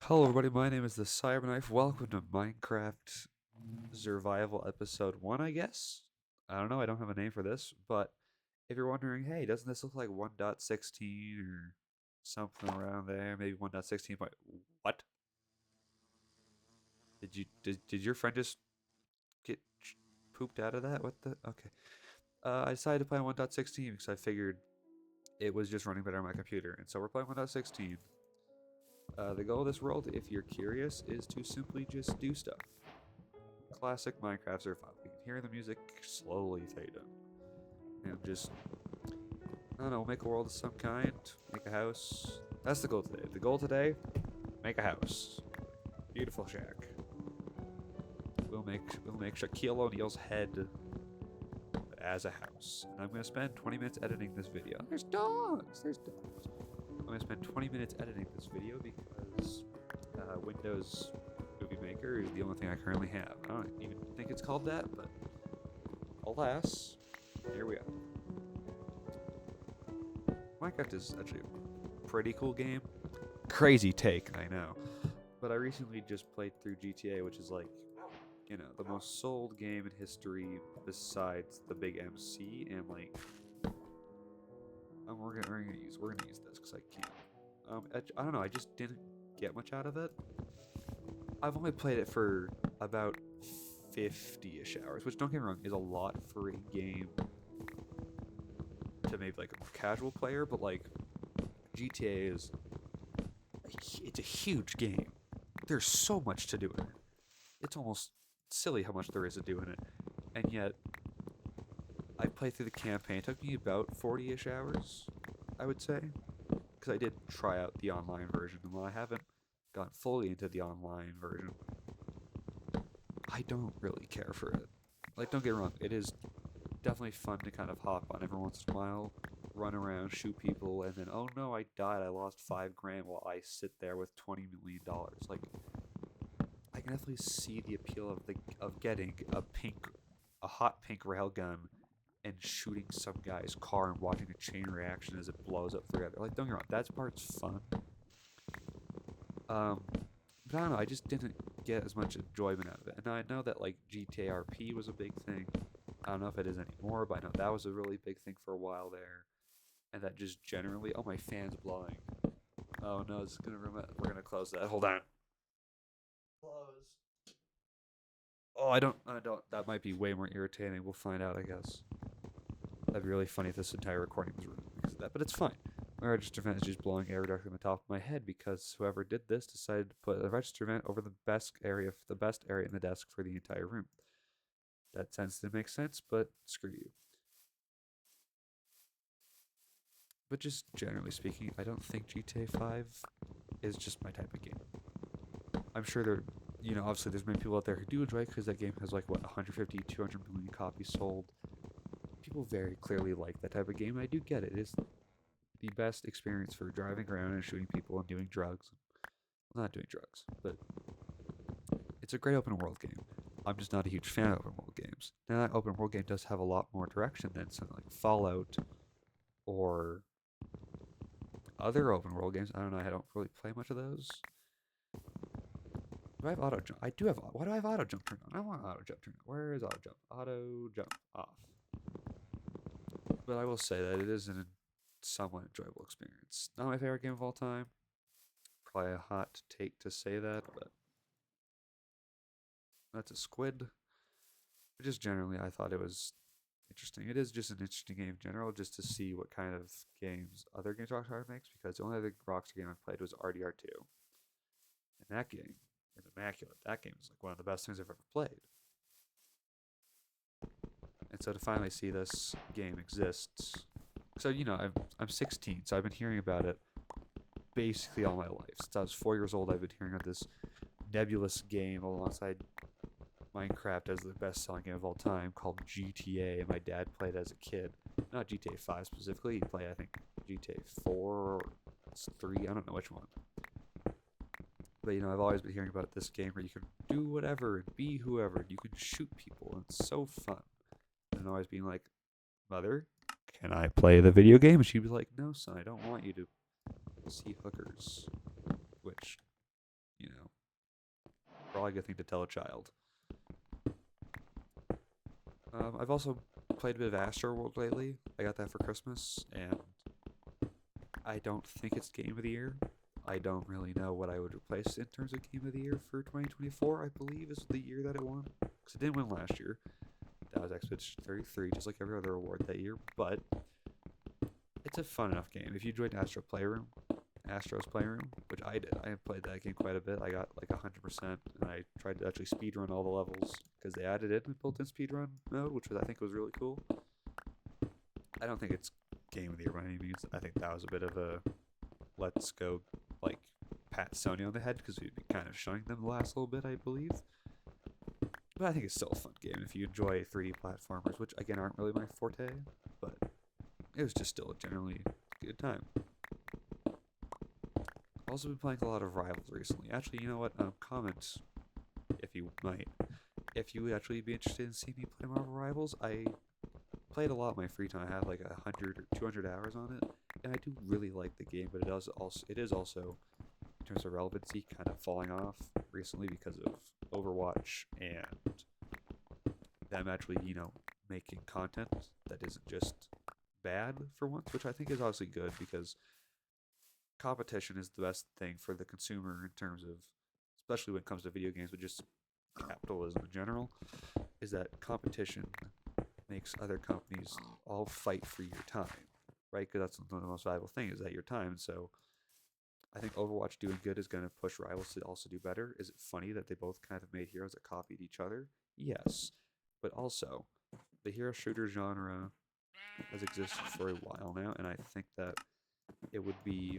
Hello, everybody. My name is the Cyberknife. Welcome to Minecraft Survival Episode 1, I guess. I don't know. I don't have a name for this, but if you're wondering, hey, doesn't this look like 1.16 or something around there? Maybe 1.16. What? Did your friend just get pooped out of that? What the? Okay. I decided to play on 1.16 because I figured it was just running better on my computer, and so we're playing 1.16. The goal of this world, if you're curious, is to simply just do stuff. Classic Minecraft survival. You can hear the music slowly fade in. And just, I don't know, make a world of some kind, make a house. That's the goal today. The goal today, make a house. Beautiful shack. We'll make Shaquille O'Neal's head as a house. And I'm gonna spend 20 minutes editing this video. There's dogs! There's dogs. I'm gonna spend 20 minutes editing this video because Windows Movie Maker is the only thing I currently have. I don't even think it's called that, but alas, here we are. Minecraft is actually a pretty cool game. Crazy take, I know. But I recently just played through GTA, which is like, the most sold game in history besides the big MC, and like, we're gonna use this because I can. I don't know. I just didn't get much out of it. I've only played it for about 50-ish hours, which, don't get me wrong, is a lot for a game to maybe like a more casual player, but like GTA it's a huge game. There's so much to do in it. It's almost silly how much there is to do in it. And yet I played through the campaign. It took me about 40-ish hours, I would say. Because I did try out the online version, and while I haven't gotten fully into the online version, I don't really care for it. Like, don't get me wrong, it is definitely fun to kind of hop on every once in a while, run around, shoot people, and then, oh no, I died, I lost 5 grand while I sit there with $20 million. Like, I can definitely see the appeal of getting a hot pink railgun and shooting some guy's car and watching a chain reaction as it blows up forever. Like, don't get me wrong, that part's fun. But I don't know, I just didn't get as much enjoyment out of it. And I know that like GTA RP was a big thing. I don't know if it is anymore, but I know that was a really big thing for a while there. And that just generally, oh, my fan's blowing. Oh no, it's gonna we're gonna close that. Hold on. Close. Oh, I don't. That might be way more irritating. We'll find out, I guess. That'd be really funny if this entire recording was ruined because of that, but it's fine. My register vent is just blowing air directly on the top of my head because whoever did this decided to put a register vent over the best area in the desk for the entire room. That tends to make sense, but screw you. But just generally speaking, I don't think GTA 5 is just my type of game. I'm sure obviously there's many people out there who do enjoy it because that game has like, what, 150, 200 million copies sold. People very clearly like that type of game. I do get it. It is the best experience for driving around and shooting people and doing drugs. Well, not doing drugs, but it's a great open world game. I'm just not a huge fan of open world games. Now, that open world game does have a lot more direction than something like Fallout or other open world games. I don't know. I don't really play much of those. Do I have auto jump? I do have. Why do I have auto jump turned on? I want auto jump turned on. Where is auto jump? Auto jump off. But I will say that it is an somewhat enjoyable experience. Not my favorite game of all time. Probably a hot take to say that, but that's a squid. But just generally, I thought it was interesting. It is just an interesting game in general, just to see what kind of games other games Rockstar makes, because the only other Rockstar game I played was RDR2. And that game is immaculate. That game is like one of the best things I've ever played. And so to finally see this game exists, so I'm 16, so I've been hearing about it basically all my life. Since I was 4 years old, I've been hearing of this nebulous game alongside Minecraft as the best-selling game of all time called GTA, and my dad played it as a kid. Not GTA 5 specifically. He played, I think, GTA 4 or 3. I don't know which one. But I've always been hearing about this game where you can do whatever and be whoever, and you can shoot people, and it's so fun. And always being like, "Mother, can I play the video game?" And she'd be like, "No, son, I don't want you to see hookers," which Probably a good thing to tell a child. I've also played a bit of Astroworld lately. I got that for Christmas, and I don't think it's Game of the Year. I don't really know what I would replace in terms of Game of the Year for 2024, I believe is the year that it won. Because it didn't win last year. That was Expedition 33, just like every other award that year. But it's a fun enough game. If you joined Astro's Playroom, which I did. I played that game quite a bit. I got like 100%, and I tried to actually speedrun all the levels because they added it in built-in speedrun mode, which I think was really cool. I don't think it's Game of the Year by any means. I think that was a bit of a let's go, like, pat Sony on the head because we've been kind of showing them the last little bit, I believe. But I think it's still a fun game if you enjoy 3D platformers, which again aren't really my forte, but it was just still a generally good time. I've also been playing a lot of Rivals recently. Actually, you know what? Comment if you might. If you would actually be interested in seeing me play Marvel Rivals, I played a lot in my free time. I have like 100 or 200 hours on it, and I do really like the game. But it is also in terms of relevancy kind of falling off recently because of Overwatch and them actually making content that isn't just bad for once, which I think is obviously good because competition is the best thing for the consumer in terms of, especially when it comes to video games, but just capitalism in general, is that competition makes other companies all fight for your time, right? Because that's one of the most valuable thing is that your time. So I think Overwatch doing good is going to push Rivals to also do better. Is it funny that they both kind of made heroes that copied each other? Yes, but also the hero shooter genre has existed for a while now, and I think that it would be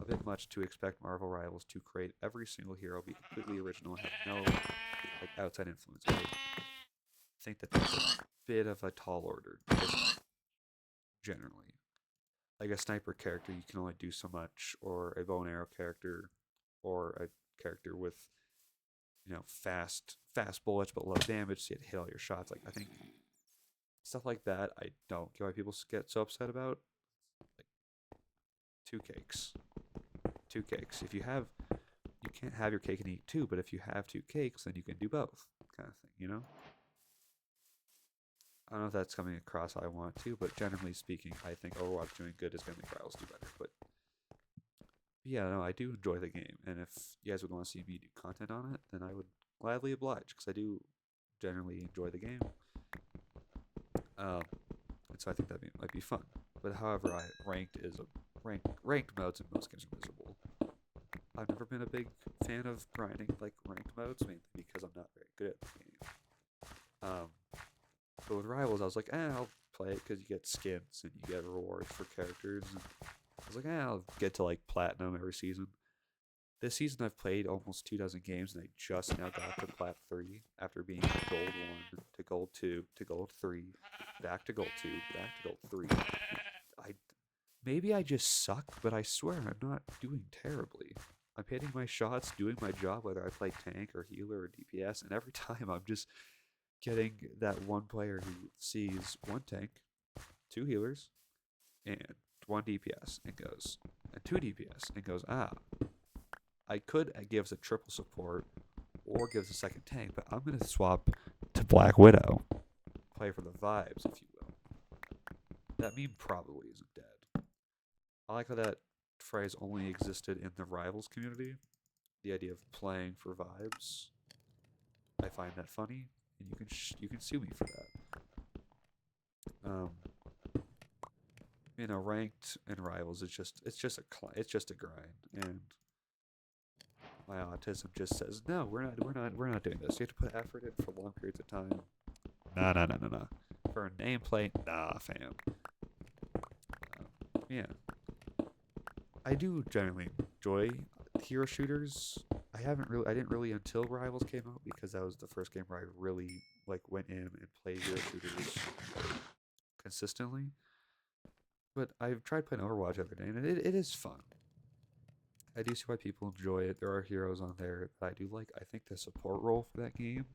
a bit much to expect Marvel Rivals to create every single hero, be completely original, and have no like outside influence. I think that that's a bit of a tall order, just generally. Like a sniper character, you can only do so much, or a bow and arrow character, or a character with fast bullets but low damage, so you hit all your shots. Like I think stuff like that, I don't get why people get so upset about. Like two cakes, two cakes. If you can't have your cake and eat two, but if you have two cakes, then you can do both, kind of thing. I don't know if that's coming across how I want to, but generally speaking, I think Overwatch doing good is going to make Rivals do better. But yeah, no, I do enjoy the game, and if you guys would want to see me do content on it, then I would gladly oblige because I do generally enjoy the game. And so I think that might be fun. But however, ranked modes in most games are miserable. I've never been a big fan of grinding like ranked modes, mainly because I'm not very good at the game. But with Rivals, I was like, I'll play it because you get skins and you get rewards for characters. And I was like, I'll get to like platinum every season. This season, I've played almost 24 games, and I just now got to Plat 3 after being Gold 1 to Gold 2 to Gold 3, back to Gold 2, back to Gold 3. Maybe I just suck, but I swear I'm not doing terribly. I'm hitting my shots, doing my job, whether I play tank or healer or DPS, and every time I'm just getting that one player who sees one tank, two healers, and one DPS, and goes, and two DPS, and goes, I could give us a triple support or give us a second tank, but I'm going to swap to Black Widow. Play for the vibes, if you will. That meme probably isn't dead. I like how that phrase only existed in the Rivals community. The idea of playing for vibes. I find that funny, and you can sue me for that. Ranked and Rivals, it's just a grind, and my autism just says no. We're not doing this. You have to put effort in for long periods of time. Nah. For a nameplate, nah, fam. Yeah, I do generally enjoy hero shooters. I didn't really until Rivals came out because that was the first game where I really went in and played hero shooters consistently. But I've tried playing Overwatch the other day, and it is fun. I do see why people enjoy it. There are heroes on there that I do like. I think the support role for that game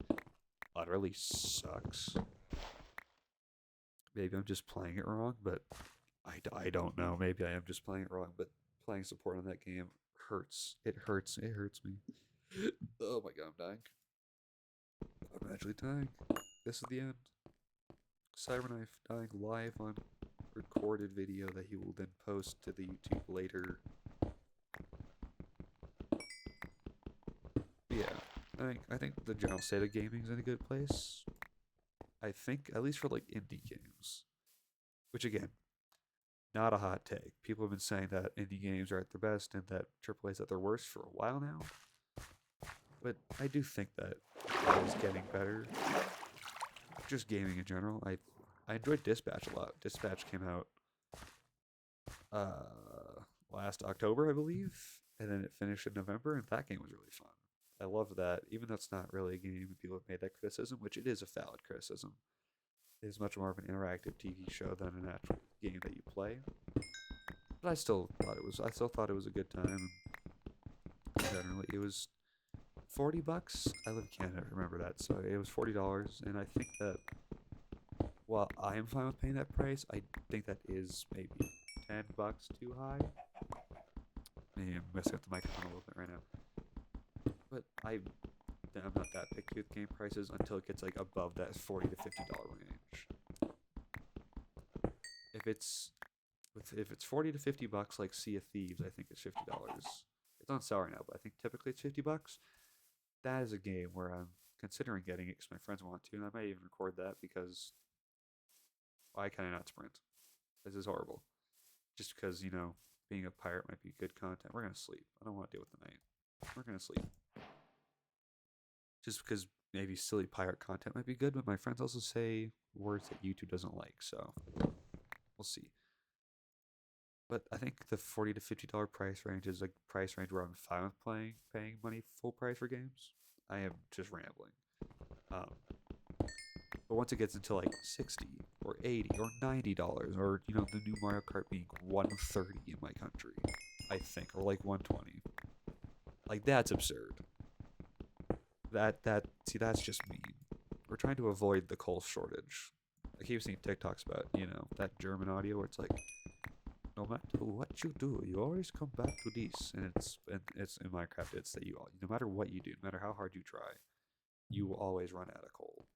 utterly sucks. Maybe I'm just playing it wrong, but I don't know. Maybe I am just playing it wrong, but playing support on that game hurts. It hurts me. Oh my god, I'm dying. I'm actually dying. This is the end. Cyberknife dying live on recorded video that he will then post to the YouTube later. Yeah, I think the general state of gaming is in a good place. I think, at least for like indie games, which again, not a hot take. People have been saying that indie games are at their best and that AAA is at their worst for a while now. But I do think that it is getting better. Just gaming in general. I enjoyed Dispatch a lot. Dispatch came out last October, I believe, and then it finished in November, and that game was really fun. I love that, even though it's not really a game, people have made that criticism, which it is a valid criticism. It is much more of an interactive TV show than an actual game that you play. But I still thought it was a good time. Generally, it was $40. I live in Canada, remember that. So it was $40, and I think that while I am fine with paying that price, I think that is maybe $10 too high. Maybe I'm messing up the microphone a little bit right now. But I'm not that picky with game prices until it gets like above that $40 to $50 range. If it's $40 to $50 like Sea of Thieves, I think it's $50. It's on sale right now, but I think typically it's $50. That is a game where I'm considering getting it because my friends want to, and I might even record that because I kind of not sprint. This is horrible. Just because, being a pirate might be good content. We're going to sleep. I don't want to deal with the night. We're going to sleep. Just because maybe silly pirate content might be good, but my friends also say words that YouTube doesn't like, so we'll see. But I think the $40 to $50 price range is a price range where I'm fine with paying money full price for games. I am just rambling. But once it gets into like $60 or $80 or $90, or the new Mario Kart being $130 in my country, I think, or like $120, like that's absurd. That's just mean. We're trying to avoid the coal shortage. I keep seeing TikToks about that German audio where it's like, no matter what you do, you always come back to this, and it's in Minecraft. It's that no matter what you do, no matter how hard you try, you will always run out of coal.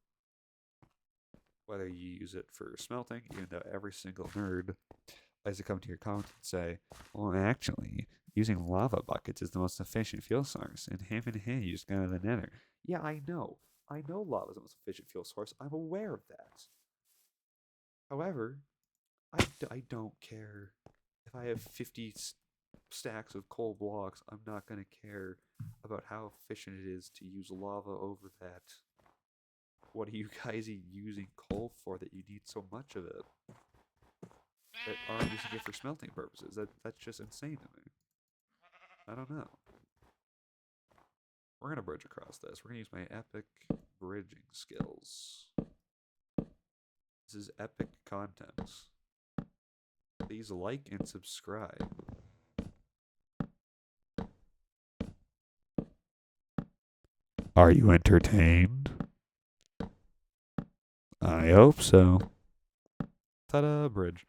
Whether you use it for smelting, even though every single nerd likes to come to your comments and say, well, actually, using lava buckets is the most efficient fuel source, and hand in hand, you just go to the nether. Yeah, I know. I know lava is the most efficient fuel source. I'm aware of that. However, I don't care. If I have 50 stacks of coal blocks, I'm not going to care about how efficient it is to use lava over that. What are you guys using coal for that you need so much of it? That aren't using it for smelting purposes. That's just insane to me. I don't know. We're going to bridge across this. We're going to use my epic bridging skills. This is epic content. Please like and subscribe. Are you entertained? I hope so. Ta-da, bridge.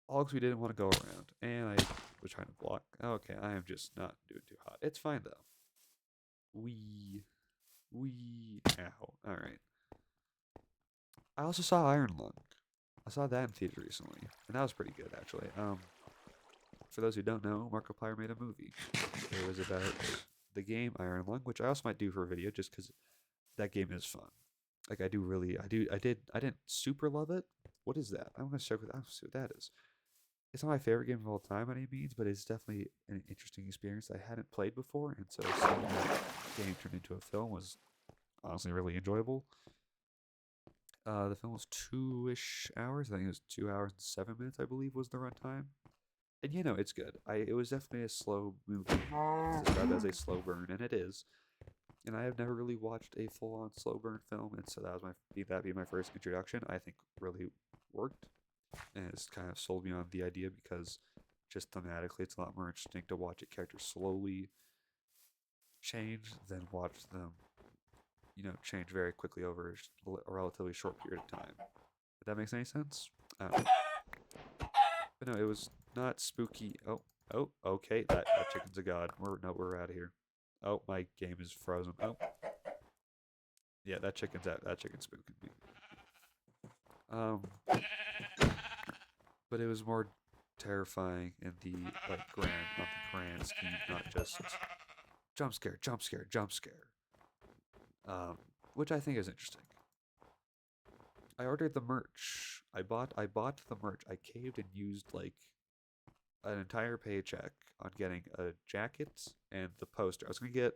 All because we didn't want to go around. And I was trying to block. Okay, I am just not doing too hot. It's fine, though. Ow. Alright. I also saw Iron Lung. I saw that in theater recently. And that was pretty good, actually. For those who don't know, Markiplier made a movie. It was about the game Iron Lung, which I also might do for a video just because that game is fun. Like I didn't super love it. What is that? I'm gonna check with. I'll see what that is. It's not my favorite game of all time by any means, but it's definitely an interesting experience I hadn't played before, and so seeing that game turned into a film was honestly really enjoyable. The film was 2-ish hours. I think it was 2 hours and 7 minutes, I believe, was the runtime. And it's good. It was definitely a slow movie. It's described as a slow burn, and it is. And I have never really watched a full-on slow burn film, and so that was my first introduction. I think really worked, and it's kind of sold me on the idea because just thematically, it's a lot more interesting to watch a character slowly change than watch them, change very quickly over a relatively short period of time. If that makes any sense? But no, it was not spooky. Okay, that chicken's a god. We're out of here. Oh, my game is frozen. Oh, Yeah, that chicken's out. That chicken's spooking me. Um, but it was more terrifying in the like on the grand scheme, not just jump scare, jump scare, jump scare. Which I think is interesting. I ordered the merch. I bought the merch. I caved and used like an entire paycheck on getting a jacket and the poster. I was gonna get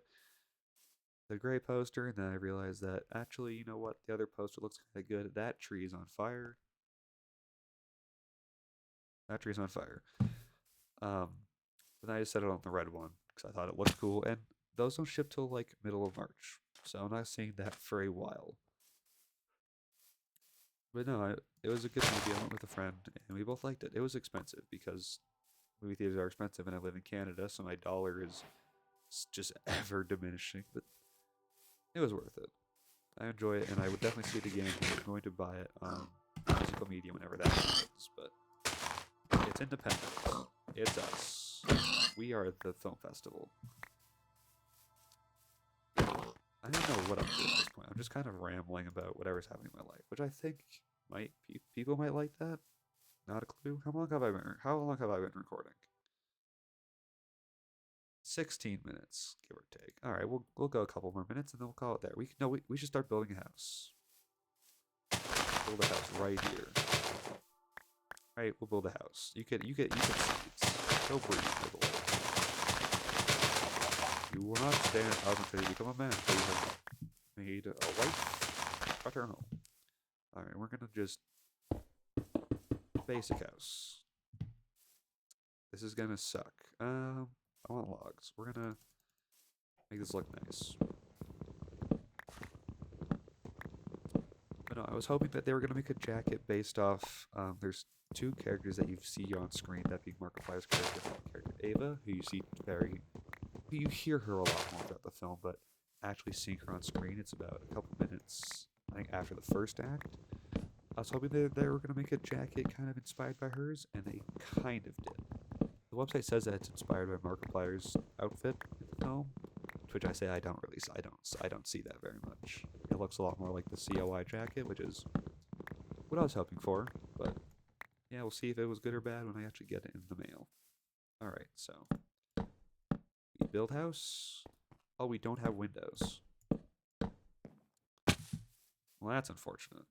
the gray poster, and then I realized that actually, you know what? The other poster looks kind of good. That tree's on fire. That tree's on fire. Um, then I just set it on the red one because I thought it looked cool, and those don't ship till like middle of March, so I'm not seeing that for a while. But no, it was a good movie. I went with a friend, and we both liked it. It was expensive because movie theaters are expensive, and I live in Canada, so my dollar is just ever diminishing. But it was worth it. I enjoy it, and I would definitely see it again. I'm going to buy it on physical media whenever that happens. But it's independent. It's us. We are the film festival. I don't know what I'm doing at this point. I'm just kind of rambling about whatever's happening in my life, which I think might people might like that. Not a clue. How long have I been recording? 16 minutes, give or take. All right, we'll go a couple more minutes and then we'll call it there. We should start building a house. Build a house right here. All right, we'll build a house. You get seeds. Go breathe, my boy. You will not stand up until you become a man. So you have made a wife paternal. All right, we're gonna just basic house. This is gonna suck. I want logs. We're gonna make this look nice. But no, I was hoping that they were gonna make a jacket based off. There's two characters that you see on screen. That being Markiplier's character Ava, who you hear her a lot more throughout the film, but actually seeing her on screen, it's about a couple minutes, I think, after the first act. I was hoping they were going to make a jacket kind of inspired by hers, and they kind of did. The website says that it's inspired by Markiplier's outfit in the film, to which I say I don't see that very much. It looks a lot more like the COI jacket, which is what I was hoping for, but yeah, we'll see if it was good or bad when I actually get it in the mail. Alright, so we build house. Oh, we don't have windows. Well, that's unfortunate.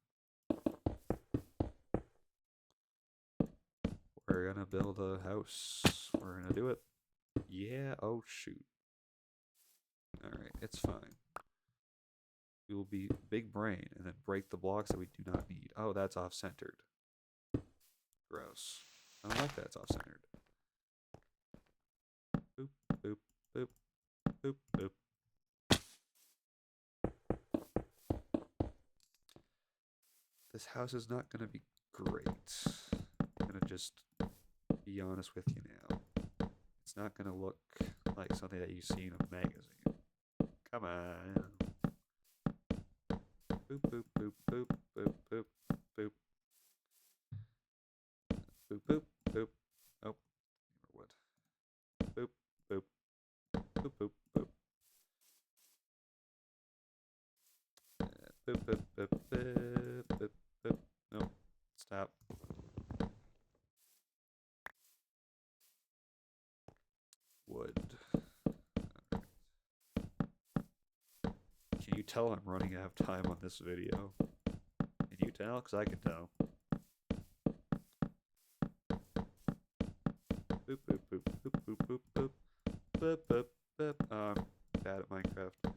We're gonna build a house. We're gonna do it. Yeah, oh shoot. Alright, it's fine. We will be big brain and then break the blocks that we do not need. Oh, that's off-centered. Gross. I don't like that it's off-centered. Boop, boop, boop, boop, boop. This house is not gonna be great. I'm gonna just be honest with you now. It's not gonna look like something that you see in a magazine. Come on. Boop, boop, boop, boop, boop, boop, boop. Boop, boop, boop. Oh, wood. Boop, boop, boop, boop, boop. Boop, boop, boop, boop, boop, boop. Nope. Stop. Wood. Right. Can you tell I'm running out of time on this video? Can you tell? Because I can tell. Boop, boop, boop, boop, boop, boop, boop. Boop, boop, boop. I'm bad at Minecraft.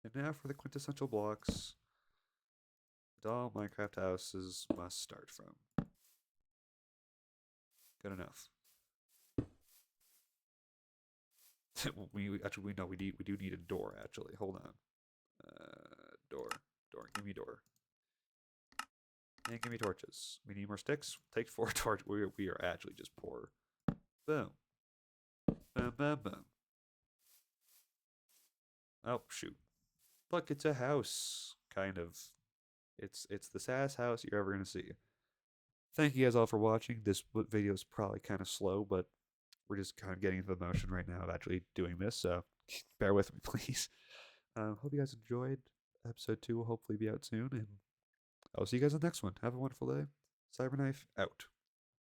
And now for the quintessential blocks that all Minecraft houses must start from. Good enough. we do need a door actually. Hold on. Door. Give me door. And give me torches. We need more sticks. Take 4 torches. We are actually just poor. Boom. Boom, boom, boom. Oh shoot. Look, it's a house. Kind of. It's the saddest house you're ever gonna see. Thank you guys all for watching. This video is probably kind of slow, but we're just kind of getting into the motion right now of actually doing this. So bear with me, please. Hope you guys enjoyed. Episode 2 will hopefully be out soon, and I'll see you guys in the next one. Have a wonderful day. Cyberknife out.